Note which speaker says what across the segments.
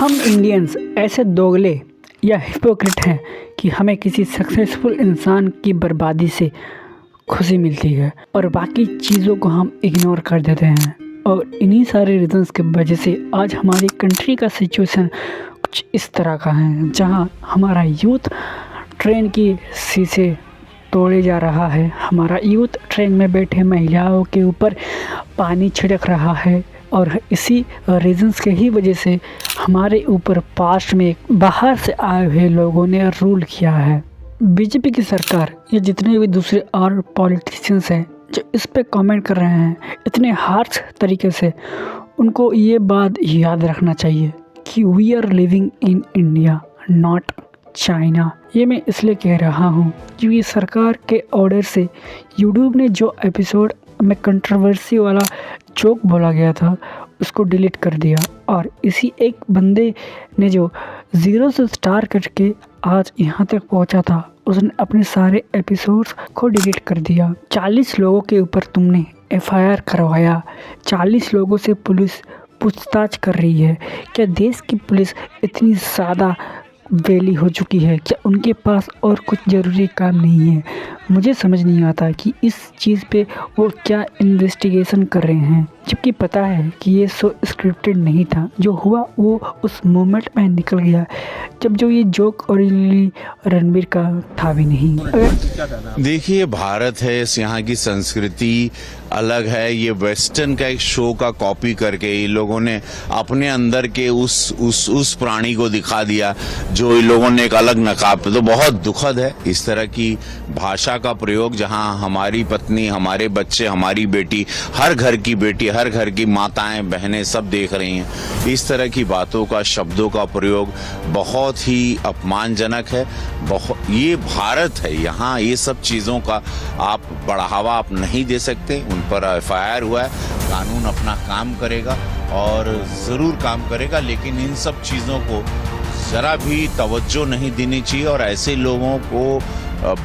Speaker 1: हम इंडियंस ऐसे दोगले या हिपोक्रेट हैं कि हमें किसी सक्सेसफुल इंसान की बर्बादी से खुशी मिलती है और बाकी चीज़ों को हम इग्नोर कर देते हैं। और इन्हीं सारे रीजंस की वजह से आज हमारी कंट्री का सिचुएशन कुछ इस तरह का है, जहां हमारा यूथ ट्रेन की शीशे तोड़े जा रहा है, हमारा यूथ ट्रेन में बैठे महिलाओं के ऊपर पानी छिड़क रहा है और इसी रीजंस के ही वजह से हमारे ऊपर पास्ट में बाहर से आए हुए लोगों ने रूल किया है। बीजेपी की सरकार या जितने भी दूसरे और पॉलिटिशियंस हैं जो इस पे कमेंट कर रहे हैं इतने हार्श तरीके से, उनको ये बात याद रखना चाहिए कि we are living in India not China. ये मैं इसलिए कह रहा हूँ क्योंकि सरकार के ऑर्डर से यूट्यूब ने जो एपिसोड में कंट्रोवर्सी वाला जोक बोला गया था उसको डिलीट कर दिया और इसी एक बंदे ने जो 0 से स्टार करके आज यहाँ तक पहुँचा था उसने अपने सारे एपिसोड्स को डिलीट कर दिया। 40 लोगों के ऊपर तुमने FIR करवाया, 40 लोगों से पुलिस पूछताछ कर रही है। क्या देश की पुलिस इतनी ज़्यादा वेली हो चुकी है? क्या उनके पास और कुछ ज़रूरी काम नहीं है? मुझे समझ नहीं आता कि इस चीज़ पे वो क्या इन्वेस्टिगेशन कर रहे हैं, जबकि पता है कि ये सो स्क्रिप्टेड नहीं था। जो हुआ वो उस मोमेंट में निकल गया जब जो ये जोक ओरिजिनली रणबीर का था भी नहीं।
Speaker 2: देखिए, भारत है, इस यहाँ की संस्कृति अलग है। ये वेस्टर्न का एक शो का कॉपी करके ये लोगों ने अपने अंदर के उस प्राणी को दिखा दिया जो इन लोगों ने एक अलग नकाब पे। तो बहुत दुखद है इस तरह की भाषा का प्रयोग, जहाँ हमारी पत्नी, हमारे बच्चे, हमारी बेटी, हर घर की बेटी, हर घर की माताएं बहनें सब देख रही हैं। इस तरह की बातों का, शब्दों का प्रयोग बहुत ही अपमानजनक है। ये भारत है, यहाँ ये सब चीज़ों का आप बढ़ावा आप नहीं दे सकते। उन पर FIR हुआ है, कानून अपना काम करेगा और ज़रूर काम करेगा, लेकिन इन सब चीज़ों को ज़रा भी तवज्जो नहीं देनी चाहिए और ऐसे लोगों को,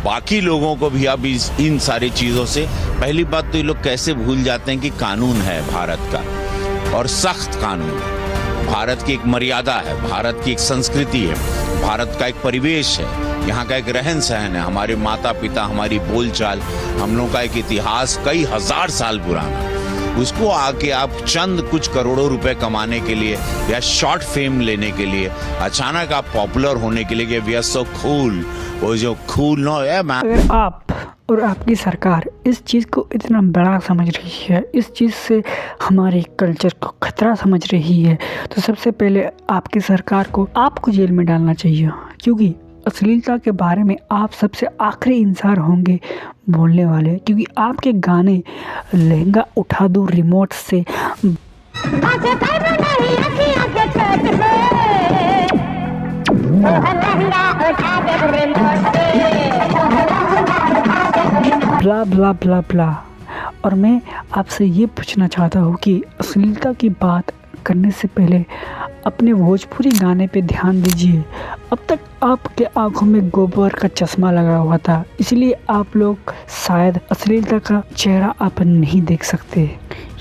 Speaker 2: बाकी लोगों को भी अब इन सारी चीज़ों से, पहली बात तो ये लोग कैसे भूल जाते हैं कि कानून है भारत का और सख्त कानून। भारत की एक मर्यादा है, भारत की एक संस्कृति है, भारत का एक परिवेश है, यहाँ का एक रहन सहन है, हमारे माता पिता, हमारी बोलचाल, हम लोगों का एक इतिहास कई हजार साल पुराना। उसको आके आप चंद कुछ करोड़ों रुपए कमाने के लिए या शॉर्ट फेम लेने के लिए, अचानक आप पॉपुलर होने के लिए, वी आर सो कूल, वो जो कूल नो है।
Speaker 1: अगर आप और आपकी सरकार इस चीज़ को इतना बड़ा समझ रही है, इस चीज़ से हमारे कल्चर को खतरा समझ रही है, तो सबसे पहले आपकी सरकार को आपको जेल में डालना चाहिए, क्योंकि अश्लीलता के बारे में आप सबसे आखिरी इंसान होंगे बोलने वाले, क्योंकि आपके गाने लहंगा उठा दूँ रिमोट से, ब्ला ब्ला ब्ला ब्ला। और मैं आपसे ये पूछना चाहता हूँ कि अश्लीलता की बात करने से पहले अपने भोजपुरी गाने पे ध्यान दीजिए। अब तक आपके आंखों में गोबर का चश्मा लगा हुआ था, इसलिए आप लोग शायद अश्लीलता का चेहरा आप नहीं देख सकते।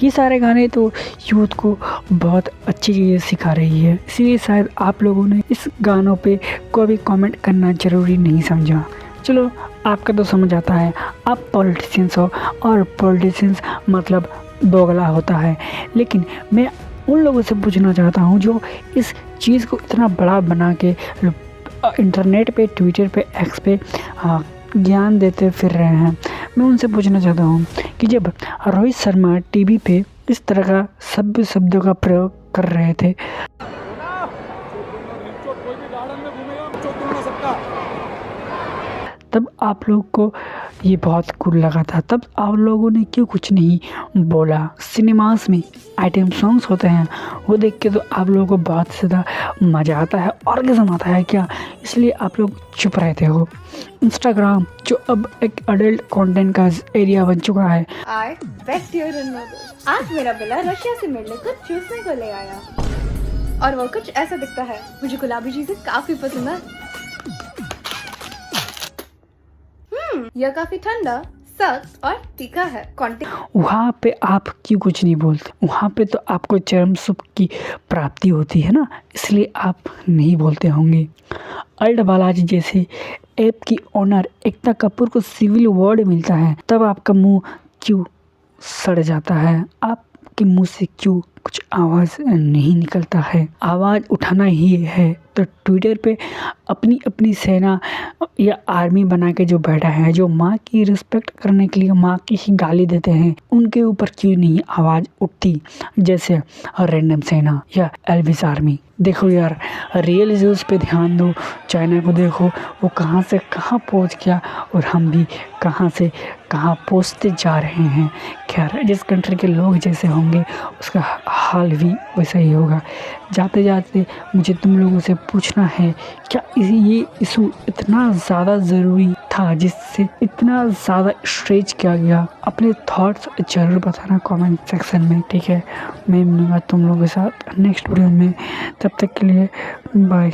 Speaker 1: ये सारे गाने तो यूथ को बहुत अच्छी चीज़ें सिखा रही है, इसलिए शायद आप लोगों ने इस गानों पे कोई भी कमेंट करना ज़रूरी नहीं समझा। चलो, आपका तो समझ आता है, आप पॉलिटिशियंस हो और पॉलिटिशियंस मतलब दोगला होता है, लेकिन मैं उन लोगों से पूछना चाहता हूँ जो इस चीज़ को इतना बड़ा बना के इंटरनेट पे, ट्विटर पे, एक्स पे ज्ञान देते फिर रहे हैं। मैं उनसे पूछना चाहता हूँ कि जब रोहित शर्मा टीवी पे इस तरह का सभ्य शब्दों का प्रयोग कर रहे थे, तब आप लोग को ये बहुत कूल लगा था, तब आप लोगों ने क्यों कुछ नहीं बोला? सिनेमास में आइटम सॉन्ग्स होते हैं, वो देख के तो आप लोगों को बहुत ज़्यादा मज़ा आता है, ऑर्गेज़म आता है क्या, इसलिए आप लोग चुप रहते हो। इंस्टाग्राम जो अब एक अडल्ट कंटेंट का एरिया बन चुका है।
Speaker 3: आज मेरा बिल्ला रशिया से मेरे लिए कुछ चूसने को ले आया और वो कुछ ऐसा दिखता है। मुझे गुलाबी चीजें काफी पसंद है। यह काफी ठंडा, सख्त और तीखा है।
Speaker 1: वहाँ पे आप क्यों कुछ नहीं बोलते? वहाँ पे तो आपको चरम सुख की प्राप्ति होती है ना, इसलिए आप नहीं बोलते होंगे। अल्ट बालाजी जैसे ऐप की ओनर एकता कपूर को सिविल अवार्ड मिलता है, तब आपका मुंह क्यों सड़ जाता है? आपके मुंह से क्यों कुछ आवाज़ नहीं निकलता है? आवाज़ उठाना ही है तो ट्विटर पे अपनी अपनी सेना या आर्मी बना के जो बैठा है, जो माँ की रिस्पेक्ट करने के लिए माँ की ही गाली देते हैं, उनके ऊपर क्यों नहीं आवाज़ उठती? जैसे रैंडम सेना या एल्विस आर्मी। देखो यार, रियल इश्यूज़ पे ध्यान दो। चाइना को देखो, वो कहाँ से कहाँ पहुँच गया और हम भी कहाँ से कहाँ पहुँचते जा रहे हैं। खैर, जिस कंट्री के लोग जैसे होंगे उसका हाल भी वैसा ही होगा। जाते जाते मुझे तुम लोगों से पूछना है, क्या ये इशू इतना ज़्यादा ज़रूरी था जिससे इतना ज़्यादा स्ट्रेच किया गया? अपने थॉट्स ज़रूर बताना कमेंट सेक्शन में, ठीक है? मैं मिलूँगा तुम लोगों के साथ नेक्स्ट वीडियो में, तब तक के लिए बाय।